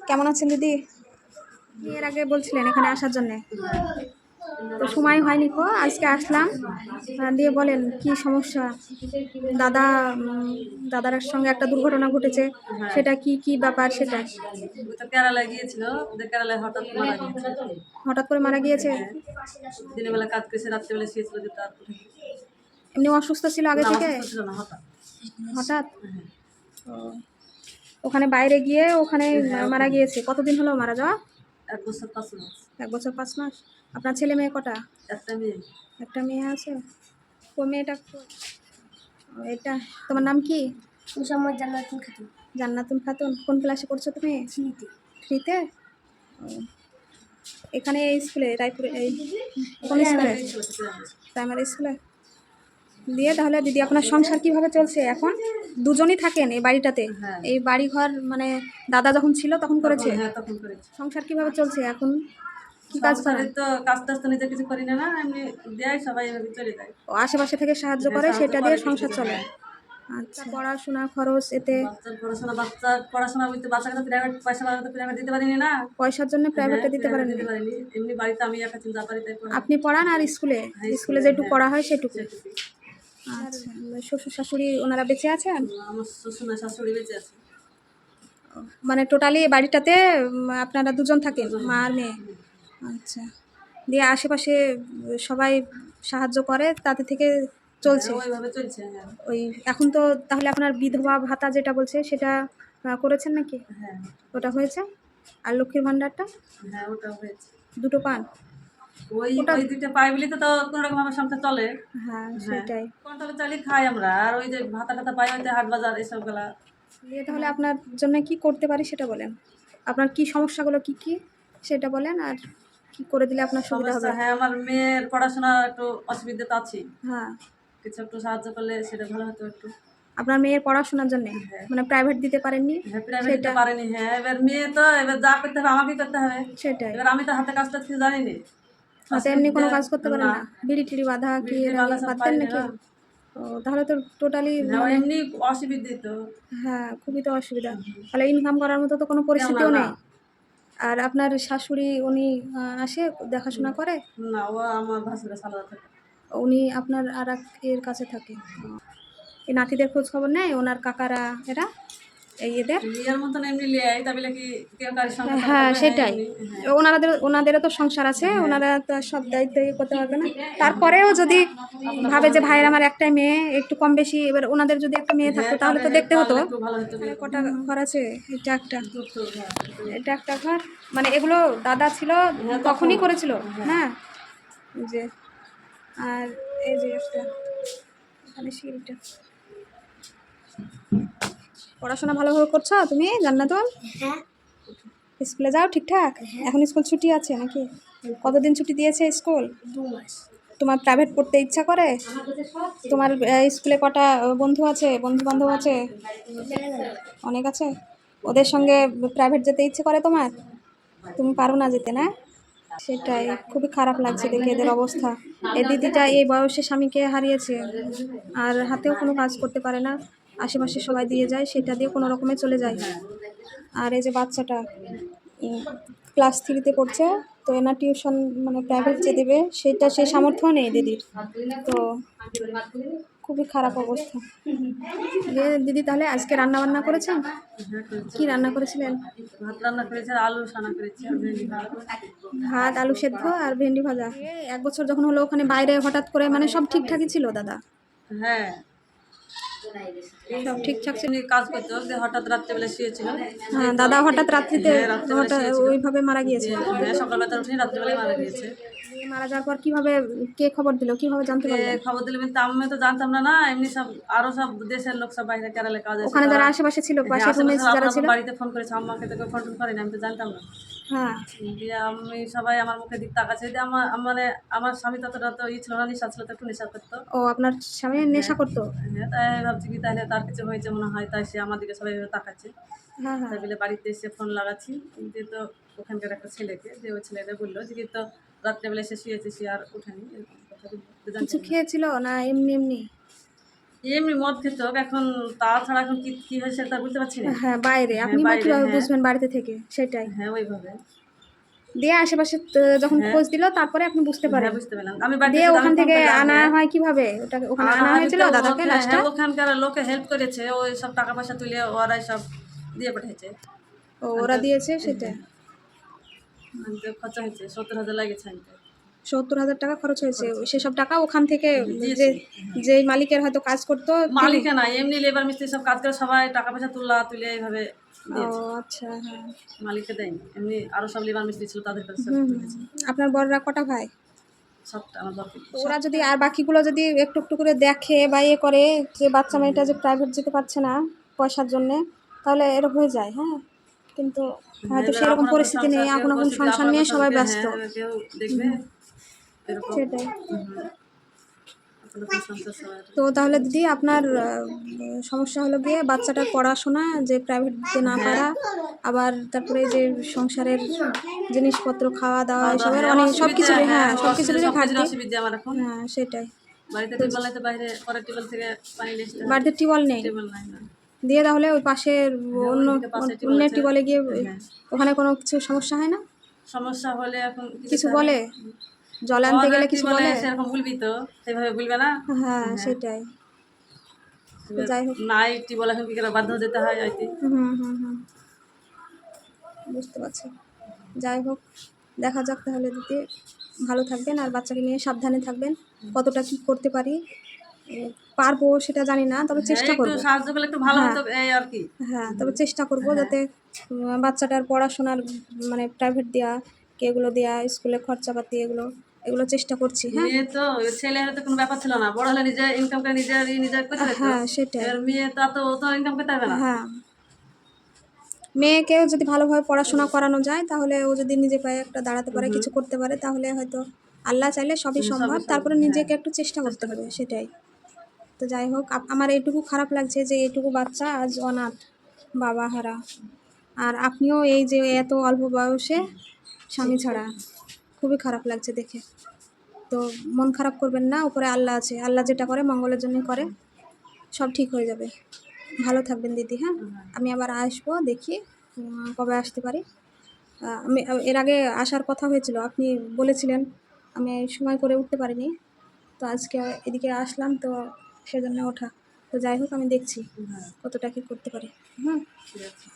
কেমন আছেন দিদি? এর আগে বলছিলেন এখানে আসার জন্য, তো সময় হয়নি কো, আজকে আসলাম। দিয়ে বলেন কি সমস্যা? দাদা দাদার সঙ্গে একটা দুর্ঘটনা ঘটেছে, সেটা কি কি ব্যাপার সেটা? ও তো কেরালায় গিয়েছিল, ওদের কেরালায় হঠাৎ মারা গিয়েছে। হঠাৎ করে মারা গিয়েছে? দিনের বেলা কাজ করেছে, রাত্রিবেলা শুয়েছিল যে তার এমনি অসুস্থ ছিল আগে না, থেকে? অসুস্থ ছিল না, হঠাৎ। হঠাৎ? ও, ওখানে বাইরে গিয়ে ওখানে মারা গিয়েছে। কতদিন হলো মারা যাওয়া? 1 বছর 5 মাস। 1 বছর 5 মাস। আপনার ছেলে মেয়ে কটা? একটা মেয়ে। একটা মেয়ে আছে। ও মেয়েটা এটা তোমার নাম কি? মুসাম্মদ জান্নাতুল খাতুন। জান্নাতুল খাতুন। কোন ক্লাসে পড়ছো তুমি? 3-তে। এখানে এই স্কুলে রায়পুরে এই কোন স্কুলে? প্রাইমারি স্কুলে। দিয়ে তাহলে দিদি আপনার সংসার কিভাবে চলছে এখন? দুজনই থাকেন এই বাড়িটাতে? হ্যাঁ। এই বাড়ি ঘর মানে দাদা যখন ছিল তখন করেছে? হ্যাঁ, তখন করেছে। সংসার কিভাবে চলছে এখন? কি কাজ সংসারে করেন? তো কাজ টাজ তো নিজে কিছু করি না, এমনি দেয়, সবাই এভাবে চলে যায়। ও আশেপাশে থেকে সাহায্য করে, সাহায্য সেটা করে দিয়ে কিছু সংসার কিছু, চলে। হ্যাঁ। আচ্ছা, পড়াশোনা খরচ এতে? বাচ্চার পড়াশোনা বলতে বাচ্চাকে তো প্রাইভেট পয়সা তো প্রাইভেট দিতে পারিনি না। পয়সার জন্য প্রাইভেটে দিতে পারেন? দিতে পারিনি, এমনি বাড়িতে আমি একা চিন্তা পারি তাই পড়াই। আপনি পড়ান আর স্কুলে? হ্যাঁ, স্কুলে যেটুকু হ্যাঁ, পড়া হয় সেটুকু? সেটুকুই। আচ্ছা, শ্বশুর শাশুড়ি ওনারা বেঁচে আছেন? আমার শ্বশুর না শাশুড়ি বেঁচে আছে। মানে টোটালি বাড়িটাতে আপনারা দুজন থাকেন, মা আর মেয়ে? আচ্ছা, দিয়ে আশেপাশে সবাই সাহায্য করে, তাতে থেকে চলছে? হ্যাঁ, ওইভাবে চলছে, হ্যাঁ। ওই এখন তো তাহলে আপনার বিধবা ভাতা যেটা বলছে সেটা করেছেন নাকি? হ্যাঁ, ওটা হয়েছে? আর লক্ষ্মীর ভাণ্ডারটা? হ্যাঁ, ওটাও হয়েছে। দুটো পান? ওই ওটা ওই দুইটা পাই বলি তো কোনো রকম আমার সংসার চলে। হ্যাঁ, হ্যাঁ, সেটাই। কন্ট্রোলে চালিয়ে খাই আমরা। আর ওই যে ভাতা টাতা পাই হয়তো হাট বাজার এসব গুলা। দিয়ে তাহলে আপনার জন্য কি করতে পারি সেটা বলেন। আপনার কি সমস্যাগুলো কি কি সেটা বলেন, আর কি করে দিলে আপনার সুবিধা সমস্যা, হবে? হ্যাঁ, আমার মেয়ের পড়াশোনার একটু অসুবিধা তো আছেই। হ্যাঁ, কিছু একটু সাহায্য করলে সেটা ভালো হতো একটু। আপনার মেয়ের পড়াশোনার জন্য হ্যাঁ। মানে প্রাইভেট দিতে পারেননি? হ্যাঁ, প্রাইভেট দিতে সেটা পারেনি। হ্যাঁ, এবার মেয়ে তো এবার যা করতে হবে আমাকেই করতে হবে। সেটাই। এবার আমি তো হাতে কাজটা কিছু জানি না। হাতে এমনি কোনো কাজ করতে পারেন না, না? বিড়ি টিড়ি বাঁধা কি বিড়ি এর আগে বাঁধা সব পারতেন পারি নাকি? না। ও তাহলে তো টোটালি হ্যাঁ, মানে এমনি অসুবিধে তো। হ্যাঁ, খুবই তো অসুবিধা। তাহলে ইনকাম করার মতো তো কোনো কেউ পরিস্থিতিও না। নেই। আর আপনার শাশুড়ি উনি আসে দেখাশোনা করে? না, ও আমার ভাসুরের আলাদা থাকে। উনি আপনার আর এক এর কাছে থাকে? এই নাতিদের খোঁজ খবর নেয় ওনার কাকারা এরা, এই এদের? বিয়ের মতন এমনি লিয়ে আই, তবে কি কেউ কারোর সঙ্গে থাকা হ্যাঁ, থাকবে, সেটাই। এমনি, হ্যাঁ। ওনাদেরও তো সংসার আছে, ওনারা তো আর সব দায়িত্ব করতে পারবে না। তারপরেও যদি ভাবে যে ভাইয়ের আমার একটাই মেয়ে, একটু কম বেশি, এবার ওনাদের যদি একটা মেয়ে থাকতো হ্যাঁ, তাহলে তো তবে দেখতে হতো। পারলে একটু ভালো হতো। এখানে কটা ঘর আছে? এটা একটা, দুটো ঘর। এটা একটা ঘর। মানে এগুলো দাদা ছিল তখনই করেছিল? হ্যাঁ, এই যে, আর এই যে একটা এখানে সিঁড়িটা। পড়াশোনা ভালোভাবে করছো তুমি জান্নাতুল? হ্যাঁ। স্কুলে যাও ঠিকঠাক? এখন স্কুল ছুটি আছে নাকি? কতদিন ছুটি দিয়েছে স্কুল? 2 মাস। তোমার প্রাইভেট পড়তে ইচ্ছা করে? তোমার স্কুলে কটা বন্ধু আছে, বন্ধু বান্ধব আছে? অনেক আছে। ওদের সঙ্গে প্রাইভেট যেতে ইচ্ছে করে তোমার? তুমি পারো না যেতে না? সেটাই, খুবই খারাপ লাগছে দেখে এদের অবস্থা। এই দিদিটা এই বয়সে স্বামীকে হারিয়েছে, আর হাতেও কোনো কাজ করতে পারে না। আশেপাশে সবাই দিয়ে যায়, সেটা দিয়ে কোনো রকমে চলে যায়। আর এই যে বাচ্চাটা ক্লাস 3-তে পড়ছে, তো এনার টিউশন মানে প্রাইভেট যে দেবে সেটা সেই সামর্থ্য নেই দিদির। তো খুবই খারাপ অবস্থা। দিদি তাহলে আজকে রান্না বান্না করেছেন? হ্যাঁ, করেছি। কি রান্না করেছিলেন? ভাত রান্না করেছে, আর আলু সানা করেছে, আর ভেন্ডি ভাজা। ভাত, আলু সেদ্ধ আর ভেন্ডি ভাজা। 1 বছর যখন হলো ওখানে বাইরে হঠাৎ করে মানে সব ঠিকঠাকই ছিল দাদা? হ্যাঁ, সব ঠিকঠাক ছিল? এমনি কাজ করতো, যে হঠাৎ রাত্রেবেলা শুয়েছিল। হ্যাঁ, দাদা হঠাৎ রাত্রিতে হ্যাঁ, রাত্রেবেলা হঠাৎ শুয়েছিল। ওইভাবে মারা গিয়েছে? হ্যাঁ, সকালবেলা উঠে রাত্রেবেলায় মারা গিয়েছে। মারা যাওয়ার পর কিভাবে, কে খবর দিল, কিভাবে জানতে পারলেন? খবর দিলে বলতে আমি তো জানতাম না। এমনি সব আরো সব দেশের লোক সব বাইরে কেরালে কাজ আছে, ওখানে যারা তারা আশেপাশে ছিল, হ্যাঁ, পাশের রুমে আশেপাশে যারা আপনার ছিল? বাড়িতে ফোন করেছে, আম্মাকে তো কেউ ফোন টোন করেনি, আমি তো জানতাম না। হ্যাঁ। দিয়ে আমি সবাই আমার মুখের দিক তাকাচ্ছে, যে আমার মানে আমার স্বামী ততটা তো ছিল না, নেশা ছিল, তো একটু নেশা করতো। ও আপনার স্বামী নেশা করতো? হ্যাঁ, তাই ভাবছি কি তাহলে তার কিছু হয়েছে মনে হয়, তাই সে আমার দিকে সবাই এভাবে তাকাচ্ছে। হ্যাঁ, হ্যাঁ। তাই বলে বাড়িতে এসে ফোন লাগাচ্ছি, যে তো ওখানকার একটা ছেলেকে, যে ওই ছেলেটা বললো যে কি তো রাত্রেবেলা এসে শুয়েছে, সে আর ওঠেনি, এরকম কথা বললো। তো কিছু জানতাম না। খেয়েছিল না এমনি এমনি? এমনি মদ খেত, এখন তাছাড়া এখন কি কি হয়েছে তা বুঝতে পারছি না। হ্যাঁ বাইরে, হ্যাঁ, আপনি বা বাইরে, কীভাবে হ্যাঁ। বুঝবেন বাড়িতে থেকে, সেটাই। হ্যাঁ ওইভাবে। দিয়ে আশেপাশে যখন হ্যাঁ। খোঁজ দিল তারপরে আপনি বুঝতে হ্যাঁ পারেন। বুঝতে পারলাম, আমি বাড়িতে দিয়ে ছিলাম, ওখান আমি ফোন থেকে করলাম। আনা হ্যাঁ, হয় কিভাবে? ওটাকে ওখানে আনা আমি হয়েছিল তো দাদাকে লাশটা? হ্যাঁ ওখানকার লোকে হেল্প করেছে, ওই সব টাকা পয়সা তুলে ওরাই সব দিয়ে পাঠিয়েছে। ও ওরা আনতে দিয়েছে সেটা। আনতে খরচা হয়েছে, 70,000 লেগেছে আনতে। 70,000 টাকা খরচ হয়েছে। খরচ হয়েছে। সেসব টাকা ওখান থেকে যে দিয়েছে। যেই মালিকের হয়তো কাজ করতো তিনি? মালিকে না, এমনি লেবার মিস্ত্রি সব কাজ করে সবাই টাকা পয়সা তুলে এইভাবে ও দিয়েছে। আচ্ছা, হ্যাঁ। মালিককে দেয়নি, এমনি আরো সব লেবার মিস্ত্রি ছিল তাদের কাছে সব হুম হুম। তুলেছে। আপনার বড়রা কটা ভাই? সবটা আমার বাপের। তো ওরা যদি আর বাকিগুলো যদি একটু একটু করে দেখে বা ইয়ে করে যে বাচ্চা মেয়েটা যে প্রাইভেট যেতে পারছে না পয়সার জন্যে, তাহলে এরা হয়ে যায়, হ্যাঁ। কিন্তু হয়তো এবার সেরকম আপন আপন পরিস্থিতি নেই, সংসার, কেউ এখন এখন পরিস্থিতি সংসার আপন নিয়ে আপন সবাই সংসারকে, ব্যস্ত। হ্যাঁ কেউ দেখবে এরকম। সেটাই। আপন আপন সংসার সবার। তো তাহলে দিদি আপনার সমস্যা হলো গিয়ে বাচ্চাটার পড়াশোনা, যে প্রাইভেট দিতে না হ্যাঁ। পারা, আবার তারপরে যে সংসারের জিনিসপত্র খাওয়া দাওয়া খাওয়া দাওয়া, এসবের হ্যাঁ অনেক সব অসুবিধা, কিছুরই, হ্যাঁ হ্যাঁ সব অসুবিধা, কিছুরই সব কিছুর ঘাটতি। অসুবিধা আমার এখন। হ্যাঁ সেটাই। বাড়িতে টিউবওয়েল নাই তো বাইরে পরের টিউবওয়েল থেকে পানি নিয়ে আসতে হয়। বাড়িতে টিউবওয়েল নেই? টিউবওয়েল নাই না। দিয়ে তাহলে ওই পাশের হ্যাঁ অন্য ওইদিকে পাশে টিউবওয়েল অন্যের আছে। টিউবওয়েলে গিয়ে হ্যাঁ ওখানে কোনো কিছু সমস্যা হয় না? সমস্যা হলে এখন কি কিছু করতে হবে? বলে? জল আনতে গেলে কিছু টিউবওয়েলে বলে? সেরকম বলবি তো, সেভাবে বলবে না। হ্যাঁ হ্যাঁ সেটাই। তো এবার যাই হোক। নাই টিউবওয়েল, এখন কি করে বাধ্য হয়ে যেতে হয় আইতে। হুম হুম হুম, বুঝতে পারছি। যাই হোক, দেখা যাক তাহলে দিদি। ভালো থাকবেন আর বাচ্চাকে নিয়ে সাবধানে থাকবেন। কতটা কি করতে পারি পারবো সেটা জানি না, তবে হ্যাঁ চেষ্টা একটু করব। সাহায্য করলে একটু ভালো হ্যাঁ হতো এই আর কি। হ্যাঁ, তবে চেষ্টা করব হ্যাঁ। যাতে বাচ্চাটার পড়াশোনার মানে প্রাইভেট দেওয়া, কি এগুলো দেওয়া, স্কুলে খরচাপাতি, এগুলো এগুলো চেষ্টা করছি। হ্যাঁ মেয়ে তো, ছেলে হলে তো কোনো ব্যাপার ছিল না, বড় হলে নিজের ইনকাম করে নিজের করতে হতো। হ্যাঁ সেটাই। এবার মেয়ে তো অত তো ইনকাম করতে হবে না। হ্যাঁ, মেয়েকেও যদি ভালোভাবে পড়াশোনা করানো যায় তাহলে ও যদি নিজে পায়ে একটা দাঁড়াতে পারে, কিছু করতে পারে, তাহলে হয়তো আল্লাহ চাইলে সবই সম্ভব। সবই তারপরে হ্যাঁ নিজেকে একটু চেষ্টা করতে হবে, সেটাই। তো যাই হোক, আমার এইটুকু খারাপ লাগছে যে এইটুকু বাচ্চা আজ অনাথ, বাবা হারা। আর আপনিও এই যে এত অল্প বয়সে স্বামী ছাড়া, খুবই খারাপ লাগছে দেখে। তো মন খারাপ করবেন না, উপরে আল্লাহ আছে, আল্লাহ যেটা করে মঙ্গলের জন্যই করে, সব ঠিক হয়ে যাবে। ভালো থাকবেন দিদি, হ্যাঁ। আমি আবার আসবো, দেখি কবে আসতে পারি। আমি এর আগে আসার কথা হয়েছিল, আপনি বলেছিলেন, আমি সময় করে উঠতে পারিনি। তো আজকে এদিকে আসলাম, তো সেজন্য ওঠা। তো যাই হোক, আমি দেখছি হ্যাঁ কতটা কী করতে পারি। হুম। ঠিক আছে।